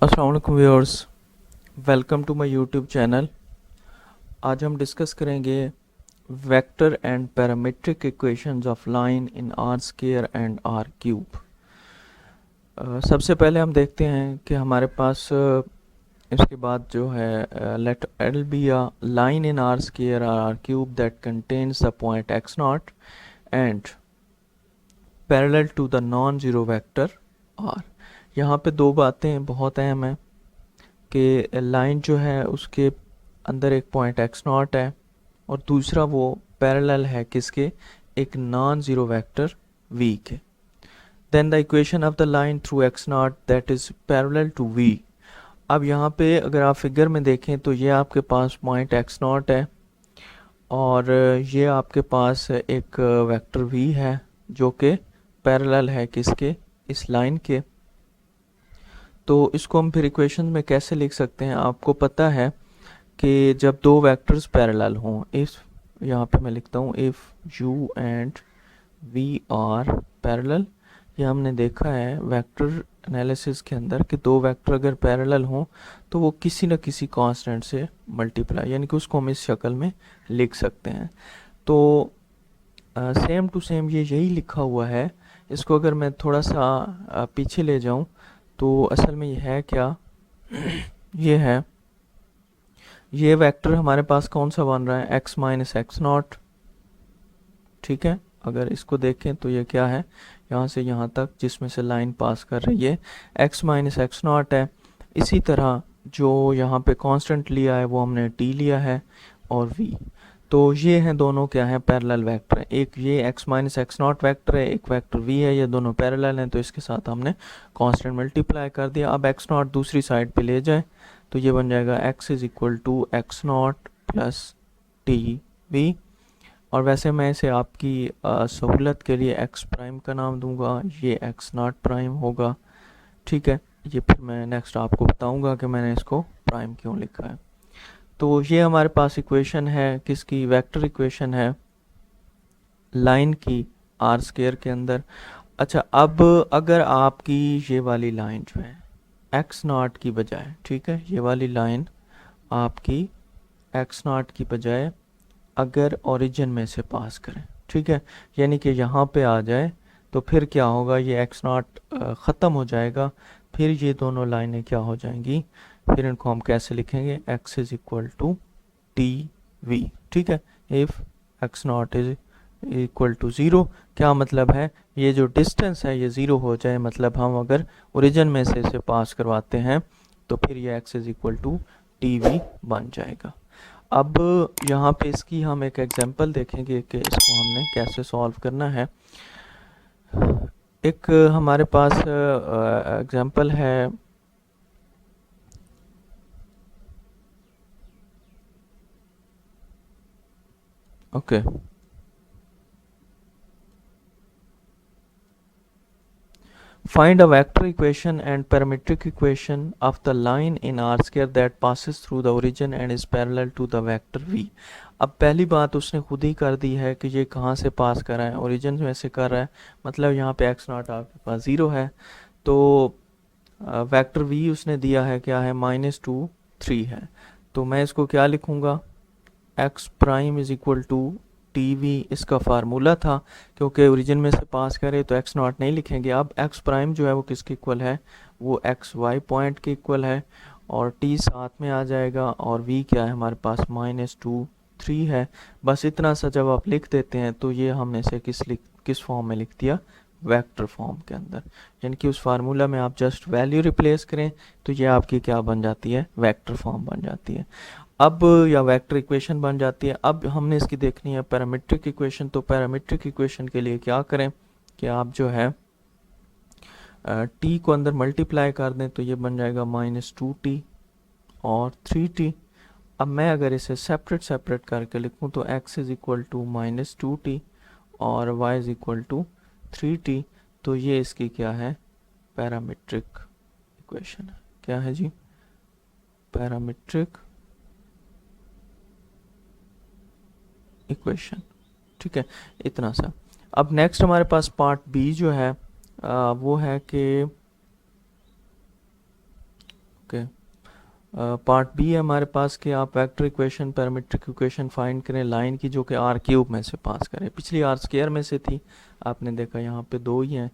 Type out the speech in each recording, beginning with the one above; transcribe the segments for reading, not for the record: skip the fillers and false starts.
अस्सलाम वालेकुम viewers, welcome to my YouTube channel. आज हम डिस्कस करेंगे vector and parametric equations of line in R square and R cube. सबसे पहले हम देखते हैं कि हमारे पास इसके बाद जो है let L be a line in R square R cube that contains the point X naught and parallel to the non zero vector R. यहाँ पे दो बातें बहुत अहम हैं कि लाइन जो है उसके अंदर एक पॉइंट एक्स नॉट है और दूसरा वो पैरेलल है किसके, एक नॉन ज़ीरो वेक्टर v के। Then the equation of the line through X naught that is parallel to v। अब यहाँ पे अगर आप फिगर में देखें तो ये आपके पास पॉइंट एक्स नॉट है और ये आपके पास एक वेक्टर v है जो कि पैरेलल है किसके, इस लाइन के। तो इसको हम फिर इक्वेशन में कैसे लिख सकते हैं, आपको पता है कि जब दो वेक्टर्स पैरेलल हों, इफ यहाँ पे मैं लिखता हूँ if u and v are parallel. ये हमने देखा है वेक्टर एनालिसिस के अंदर कि दो वेक्टर अगर पैरेलल हों तो वो किसी न किसी कांस्टेंट से मल्टीप्लाई, यानी कि उसको हम इस शक्ल में लिख सकते हैं। तो सेम टू सेम ये यही लिखा हुआ है। इसको अगर मैं थोड़ा सा पीछे ले जाऊँ तो असल में ये है क्या, ये है, ये वेक्टर हमारे पास कौन सा बन रहा है, x माइनस एक्स नॉट। ठीक है, अगर इसको देखें तो ये क्या है, यहाँ से यहाँ तक जिसमें से लाइन पास कर रही है x माइनस एक्स नॉट है। इसी तरह जो यहाँ पे कांस्टेंट लिया है वो हमने t लिया है और v। तो ये हैं दोनों क्या है, पैरेलल वेक्टर है। एक ये x minus x not vector है, एक वेक्टर v है, ये दोनों पैरेलल हैं तो इसके साथ हमने कांस्टेंट मल्टीप्लाई कर दिया। अब x नॉट दूसरी साइड पे ले जाए तो ये बन जाएगा x is equal to X naught plus T V. और वैसे मैं इसे आपकी सहूलत के लिए x प्राइम का नाम दूंगा, ये x नॉट प्राइम होगा। ठीक है, ये फिर मैं नेक्स्ट आपको बताऊंगा कि मैंने इसको प्राइम क्यों लिखा है। तो ये हमारे पास इक्वेशन है किसकी, वेक्टर इक्वेशन है लाइन की आर स्क्वायर के अंदर। अच्छा, अब अगर आपकी ये वाली लाइन जो है एक्स नॉट की बजाय, ठीक है, ये वाली लाइन आपकी एक्स नॉट की बजाय अगर ओरिजिन में से पास करें, ठीक है, यानी कि यहाँ पे आ जाए तो फिर क्या होगा, ये एक्स नॉट ख़त्म हो जाएगा। फिर ये दोनों लाइनें क्या हो जाएंगी, फिर इनको हम कैसे लिखेंगे, x is equal to T V. ठीक है, if X naught is equal to zero, क्या मतलब है, ये जो डिस्टेंस है ये ज़ीरो हो जाए, मतलब हम अगर ओरिजिन में से इसे पास करवाते हैं तो फिर ये x is equal to T V बन जाएगा। अब यहाँ पे इसकी हम एक एग्जांपल देखेंगे कि इसको हमने कैसे सॉल्व करना है। एक हमारे पास एग्जांपल है, okay, find a vector equation and parametric equation of the line in R square that passes through the origin and is parallel to the vector v। अब पहली बात उसने खुद ही कर दी है कि ये कहाँ से पास कर रहा है, ओरिजिन में से कर रहा है, मतलब यहाँ पे x नॉट आपके पास ज़ीरो है। तो वेक्टर v उसने दिया है क्या है, -2 3 है। तो मैं इसको क्या लिखूँगा, x prime is equal to T V, इसका फार्मूला था, क्योंकि ओरिजिन में से पास करे तो x नॉट नहीं लिखेंगे। अब x प्राइम जो है वो किसके इक्वल है, वो एक्स वाई पॉइंट के इक्वल है और t साथ में आ जाएगा और v क्या है हमारे पास -2 3 है। बस इतना सा जब आप लिख देते हैं तो ये हमने इसे किस फॉर्म में लिख दिया, वेक्टर फॉर्म के अंदर, यानी कि उस फार्मूला में आप जस्ट वैल्यू रिप्लेस करें तो ये आपकी क्या बन जाती है, वेक्टर फॉर्म बन जाती है। अब या वेक्टर इक्वेशन बन जाती है। अब हमने इसकी देखनी है पैरामीट्रिक इक्वेशन। तो पैरामीट्रिक इक्वेशन के लिए क्या करें कि आप जो है t को अंदर मल्टीप्लाई कर दें तो ये बन जाएगा -2t और 3t। अब मैं अगर इसे सेपरेट करके लिखूं तो x is equal to -2t और y is equal to 3t। तो ये इसकी क्या है, पैरामीट्रिक इक्वेशन है। क्या है जी, पैरामीट्रिक इक्वेशन। ठीक है, इतना सा। अब नेक्स्ट हमारे पास पार्ट बी जो है वो है कि ओके। पार्ट बी है हमारे पास कि आप vector equation parametric equation find करें लाइन की जो कि आर क्यूब में से पास करें। पिछली आर स्क्वायर में से थी, आपने देखा यहाँ पे दो ही हैं,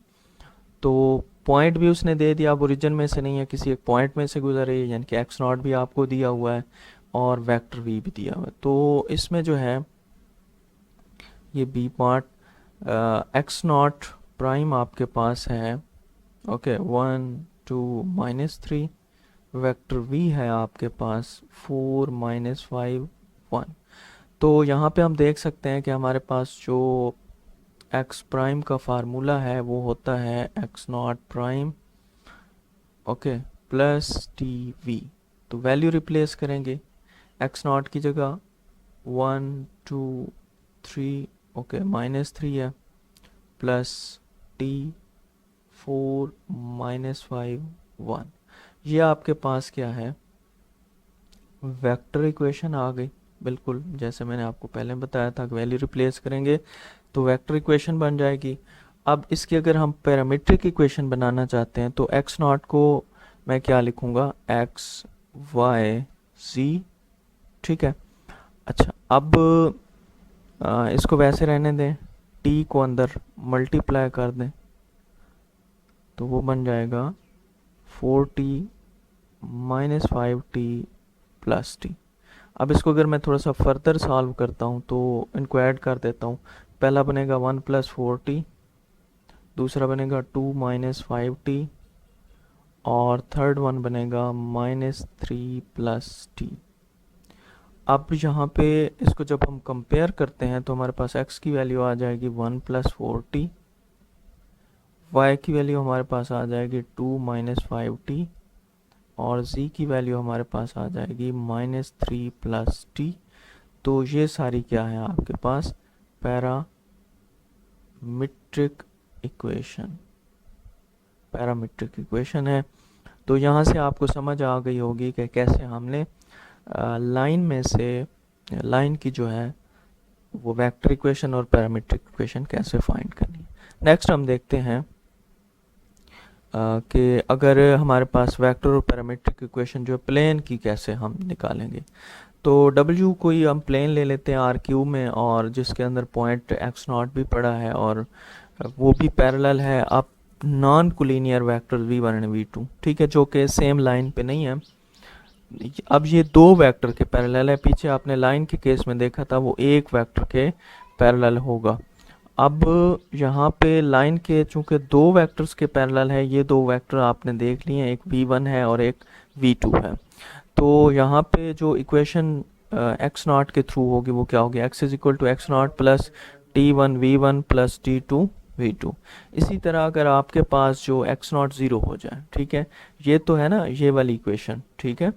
तो पॉइंट भी उसने दे दिया, अब ओरिजिन में से नहीं है, किसी एक पॉइंट में से गुजर रही है, यानी कि एक्स नॉट भी आपको दिया हुआ है और वेक्टर वी भी दिया हुआ है। तो इसमें जो है ये B part, X not prime आपके पास है, ओके 1 2 -3, वेक्टर v है आपके पास 4 -5 1। तो यहाँ पे हम देख सकते हैं कि हमारे पास जो x प्राइम का फार्मूला है वो होता है x not prime, okay, plus T we. तो वैल्यू रिप्लेस करेंगे, x नॉट की जगह 1 2 3, ओके, -3 है, प्लस टी 4 -5 1। ये आपके पास क्या है, वेक्टर इक्वेशन आ गई। बिल्कुल जैसे मैंने आपको पहले बताया था कि वैल्यू रिप्लेस करेंगे तो वेक्टर इक्वेशन बन जाएगी। अब इसकी अगर हम पैरामीट्रिक इक्वेशन बनाना चाहते हैं तो एक्स नॉट को मैं क्या लिखूंगा, एक्स वाई जी, ठीक है। अच्छा, अब इसको वैसे रहने दें, टी को अंदर मल्टीप्लाई कर दें तो वो बन जाएगा 4t -5t प्लस टी। अब इसको अगर मैं थोड़ा सा फर्दर सॉल्व करता हूँ तो इनको ऐड कर देता हूँ। पहला बनेगा 1 + 4t, दूसरा बनेगा 2 -5t और थर्ड वन बनेगा -3 + t। अब यहाँ पे इसको जब हम कंपेयर करते हैं तो हमारे पास x की वैल्यू आ जाएगी 1 + 4t, y की वैल्यू हमारे पास आ जाएगी 2 -5t और z की वैल्यू हमारे पास आ जाएगी -3 + t। तो ये सारी क्या है आपके पास, पैरामीट्रिक इक्वेशन है। तो यहाँ से आपको समझ आ गई होगी कि कैसे हमने लाइन में से लाइन की जो है वो वेक्टर इक्वेशन और पैरामीट्रिक इक्वेशन कैसे फाइंड करनी है। नेक्स्ट हम देखते हैं कि अगर हमारे पास वेक्टर और पैरामीट्रिक इक्वेशन जो प्लेन की कैसे हम निकालेंगे। तो W कोई हम प्लेन ले लेते हैं आर क्यूब में और जिसके अंदर पॉइंट x नॉट भी पड़ा है और वो भी पैरेलल है अब non collinear vector v1 and v2, ठीक है, जो कि सेम लाइन पे नहीं है। अब ये दो वेक्टर के पैरेलल है, पीछे आपने लाइन के केस में देखा था वो एक वेक्टर के पैरेलल होगा। अब यहाँ पे लाइन के चूंकि दो वेक्टर्स के पैरेलल है, ये दो वेक्टर आपने देख लिए हैं, एक v1 है और एक v2 है। तो यहाँ पे जो इक्वेशन x नॉट के थ्रू होगी वो क्या होगी, x = x not plus t1 v1 plus t2 v2। इसी तरह अगर आपके पास जो x नॉट 0 हो जाए, ठीक है, ये तो है ना ये वाली इक्वेशन, ठीक है,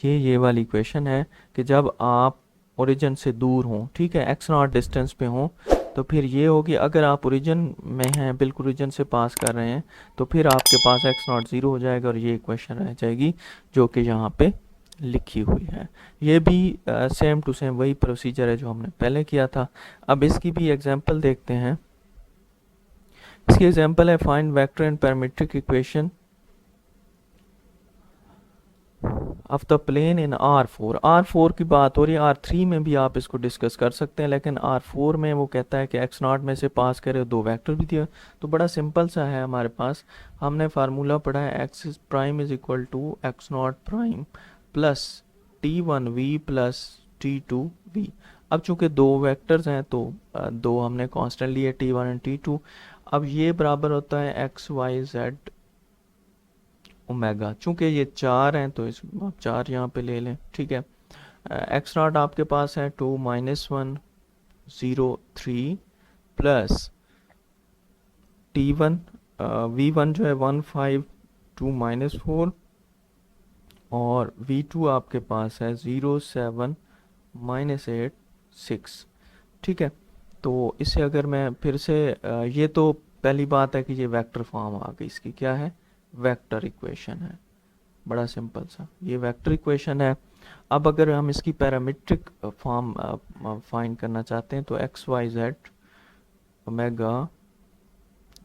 ये वाली इक्वेशन है कि जब आप ओरिजिन से दूर हों, ठीक है, x नॉट डिस्टेंस पे हों, तो फिर ये होगी अगर आप ओरिजिन में हैं, बिल्कुल ओरिजिन से पास कर रहे हैं, तो फिर आपके पास x नॉट 0 हो जाएगा और ये इक्वेशन रह जाएगी जो कि यहाँ पे लिखी हुई है। ये भी सेम टू सेम वही प्रोसीजर है जो हमने पहले किया था। अब इसकी भी एग्जांपल देखते हैं। इसकी एग्जांपल है find vector and parametric equation of the plane in R4। R4 की बात हो रही है, R3 में भी आप इसको डिस्कस कर सकते हैं, लेकिन R4 में वो कहता है कि x नॉट में से पास करे, दो वेक्टर भी दिया। तो बड़ा सिंपल सा है हमारे पास, हमने फार्मूला पढ़ा है x prime = x not prime plus t1v plus t2v। अब चूंकि दो वेक्टर्स हैं तो दो हमने कांस्टेंट लिए t1 एंड t2। अब ये बराबर होता है x y z ओमेगा, चूंकि ये 4 हैं तो इस आप 4 यहाँ पे ले लें, ठीक है। x नॉट आपके पास है 2 -1 0 3 प्लस t1 v1 जो है 1 5 2 -4 और v2 आपके पास है 0 7 -8 6, ठीक है। तो इसे अगर मैं फिर से ये तो पहली बात है कि ये वेक्टर फॉर्म आ गई, इसकी क्या है, वेक्टर इक्वेशन है, बड़ा सिंपल सा ये वेक्टर इक्वेशन है। अब अगर हम इसकी पैरामीट्रिक फॉर्म फाइंड करना चाहते हैं तो एक्स वाई जेड ओमेगा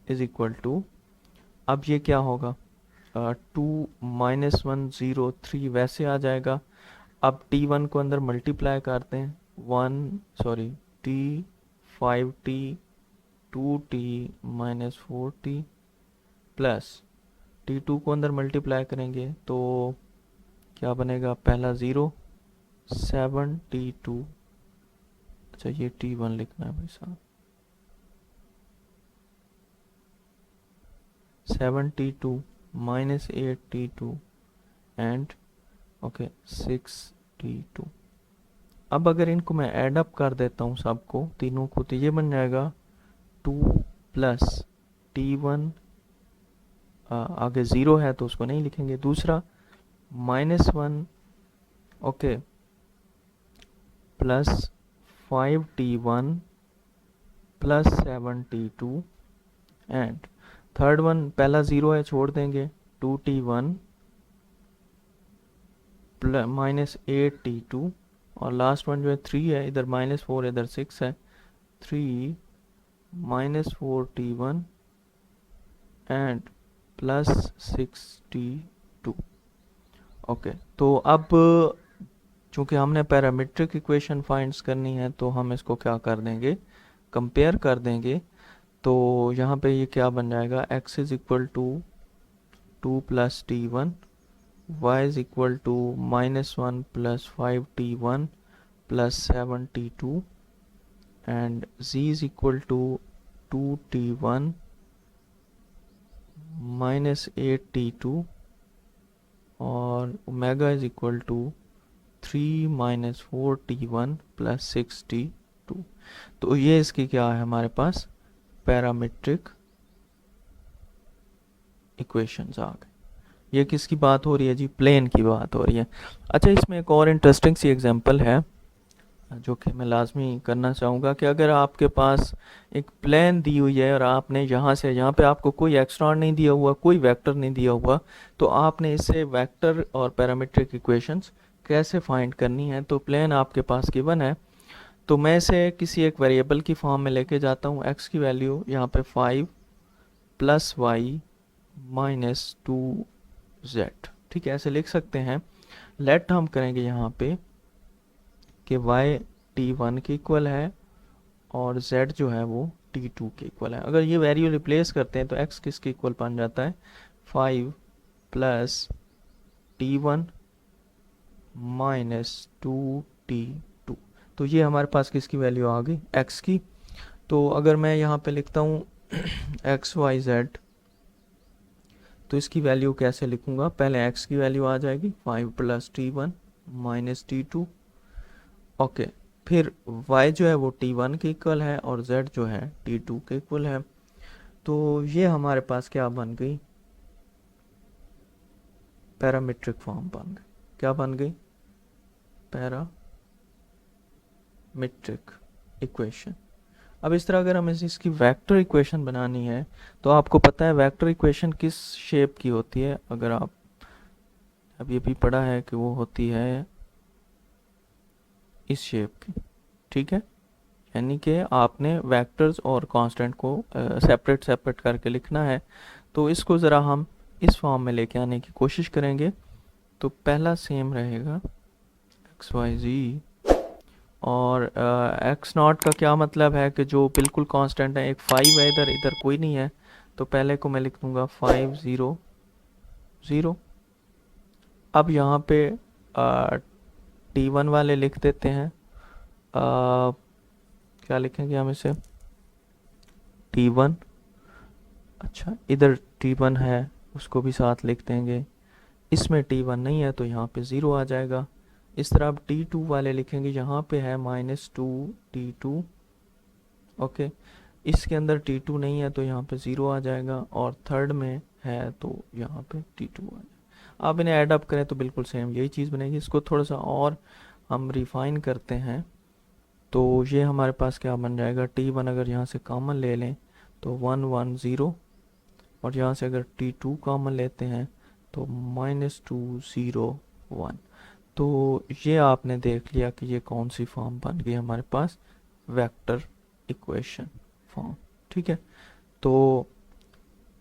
= अब ये क्या होगा, 2 -1 0 3 वैसे आ जाएगा। अब t1 को अंदर मल्टीप्लाई करते हैं, t 5t 2t -4t plus t2 को अंदर मल्टीप्लाई करेंगे तो क्या बनेगा, पहला 0 7t2, अच्छा ये t1 लिखना है भाई साहब, 7t2 -8t2 and okay 6t2। अब अगर इनको मैं ऐड अप कर देता हूँ सबको, तीनों को, तो ये बन जाएगा 2 प्लस t1, आगे 0 है तो उसको नहीं लिखेंगे, दूसरा -1 okay plus 5t1 plus 7t2 and third one, पहला 0 है छोड़ देंगे, 2t1 -8t2 और लास्ट वन जो है 3 है, इधर -4 इधर 6 है, 3 -4t1 and plus 6t2। Okay, तो अब चूंकि हमने पैरामीट्रिक इक्वेशन फाइंड्स करनी है तो हम इसको क्या कर देंगे, कंपेयर कर देंगे। तो यहाँ पे ये क्या बन जाएगा, x is equal to 2 plus t1, y is equal to -1 plus 5t1 plus 7t2 and z is equal to 2t1 -8t2 और omega is equal to 3 -4t1 plus 6t2। तो ये इसकी क्या है हमारे पास, पैरामीट्रिक इक्वेशंस आ गए। ये किसकी बात हो रही है जी, प्लेन की बात हो रही है। अच्छा, इसमें एक और इंटरेस्टिंग सी एग्जांपल है जो कि मैं लाजमी करना चाहूँगा कि अगर आपके पास एक प्लेन दी हुई है और आपने यहाँ से यहाँ पे आपको कोई एक्स्ट्रॉन नहीं दिया हुआ, कोई वेक्टर नहीं दिया हुआ, तो आपने इससे वेक्टर और पैरामीट्रिक इक्वेशंस कैसे फाइंड करनी है। तो प्लेन आपके पास गिवन है, तो मैं इसे किसी एक वेरिएबल की फॉर्म में लेके जाता हूँ। x की वैल्यू यहाँ पे 5 प्लस वाई माइनस 2z, ठीक है, ऐसे लिख सकते हैं। लेट हम करेंगे यहाँ पे कि y t1 के इक्वल है और z जो है वो t2 के इक्वल है। अगर ये वैल्यू रिप्लेस करते हैं तो x किसके इक्वल बन जाता है, 5 प्लस t1 माइनस 2t2। तो ये हमारे पास किसकी वैल्यू आ गई, x की। तो अगर मैं यहाँ पे लिखता हूँ x y z, तो इसकी वैल्यू कैसे लिखूंगा, पहले x की वैल्यू आ जाएगी 5 plus t1 minus t2, okay, फिर y जो है वो t1 के इक्वल है और z जो है t2 के इक्वल है। तो ये हमारे पास क्या बन गई, पैरामीट्रिक फॉर्म बन गई। क्या बन गई, पैरामीट्रिक इक्वेशन। अब इस तरह अगर हमें इसकी वेक्टर इक्वेशन बनानी है तो आपको पता है वेक्टर इक्वेशन किस शेप की होती है। अगर आप अब ये भी पढ़ा है कि वो होती है इस शेप की, ठीक है, यानी कि आपने वेक्टर्स और कांस्टेंट को सेपरेट करके लिखना है। तो इसको ज़रा हम इस फॉर्म में लेके आने की कोशिश करेंगे। तो पहला सेम रहेगा एक्स वाई जी, और एक्स नॉट का क्या मतलब है कि जो बिल्कुल कांस्टेंट है, एक 5 है इधर, इधर कोई नहीं है, तो पहले को मैं लिख दूंगा 5 0 0। अब यहाँ पे t1 वाले लिख देते हैं, क्या लिखेंगे हम इसे, t1, अच्छा इधर t1 है उसको भी साथ लिख देंगे, इसमें t1 नहीं है तो यहाँ पे 0 आ जाएगा। इस तरह अब t2 वाले लिखेंगे, यहाँ पे है -2t2, ओके, इसके अंदर t2 नहीं है तो यहाँ पे 0 आ जाएगा, और थर्ड में है तो यहाँ पे t2 आ जाएगा। आप इन्हें ऐड अप करें तो बिल्कुल सेम यही चीज़ बनेगी। इसको थोड़ा सा और हम रिफाइन करते हैं, तो ये हमारे पास क्या बन जाएगा, t1 अगर यहाँ से कॉमन ले लें तो 1 1 0, और यहाँ से अगर t2 कॉमन लेते हैं तो -2 0 1। तो ये आपने देख लिया कि ये कौन सी फॉर्म बन गई हमारे पास, वेक्टर इक्वेशन फॉर्म, ठीक है। तो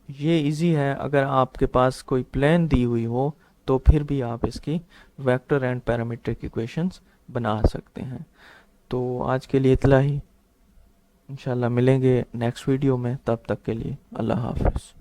ये इजी है, अगर आपके पास कोई प्लेन दी हुई हो तो फिर भी आप इसकी वेक्टर एंड पैरामीट्रिक इक्वेशंस बना सकते हैं। तो आज के लिए इतना ही, इंशाल्लाह मिलेंगे नेक्स्ट वीडियो में, तब तक के लिए अल्लाह हाफ़िज़।